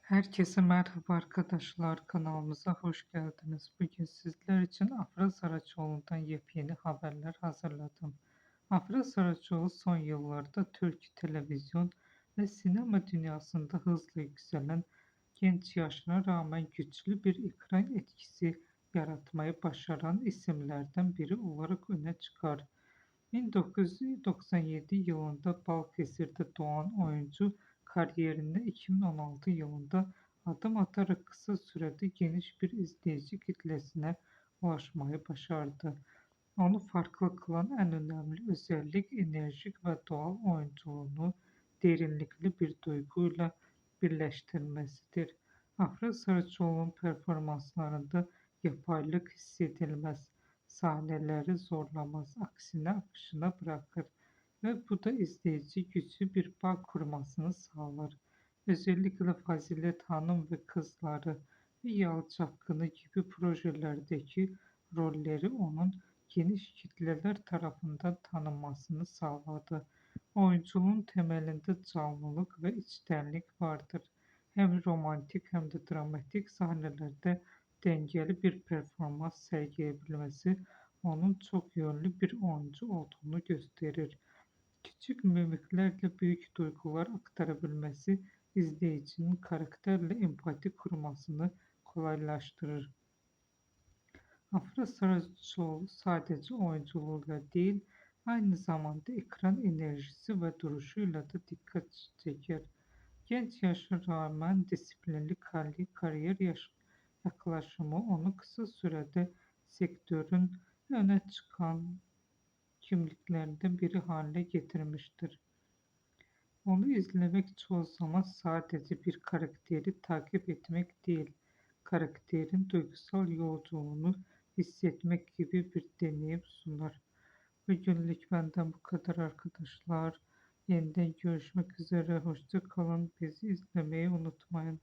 Herkese merhaba arkadaşlar, kanalımıza hoş geldiniz. Bugün sizler için Afra Saraçoğlu'ndan yepyeni haberler hazırladım. Afra Saraçoğlu son yıllarda Türk televizyon ve sinema dünyasında hızla yükselen, genç yaşına rağmen güçlü bir ekran etkisi yaratmayı başaran isimlerden biri olarak öne çıkar. 1997 yılında Balıkesir'de doğan oyuncu kariyerine 2016 yılında adım atarak kısa sürede geniş bir izleyici kitlesine ulaşmayı başardı. Onu farklı kılan en önemli özellik enerjik ve doğal oyunculuğunu derinlikli bir duyguyla birleştirmesidir. Afra Saraçoğlu'nun performanslarında yapaylık hissedilmez, sahneleri zorlamaz, aksine akışına bırakır ve bu da izleyici güçlü bir bağ kurmasını sağlar. Özellikle Fazilet Hanım ve Kızları ve Yalı Çapkını gibi projelerdeki rolleri onun geniş kitleler tarafından tanınmasını sağladı. Oyunculuğun temelinde canlılık ve içtenlik vardır. Hem romantik hem de dramatik sahnelerde dengeli bir performans sergileyebilmesi onun çok yönlü bir oyuncu olduğunu gösterir. Küçük mimiklerle büyük duygular aktarabilmesi izleyicinin karakterle empati kurmasını kolaylaştırır. Afra Saraçoğlu sadece oyunculuğuyla değil, aynı zamanda ekran enerjisi ve duruşuyla da dikkat çeker. Genç yaşına rağmen disiplinli kariyer yaklaşımı onu kısa sürede sektörün öne çıkan kimliklerinden biri haline getirmiştir. Onu izlemek çoğu zaman sadece bir karakteri takip etmek değil, karakterin duygusal yolculuğunu hissetmek gibi bir deneyim sunar. Bugünlük benden bu kadar arkadaşlar. Yeniden görüşmek üzere. Hoşça kalın. Bizi izlemeyi unutmayın.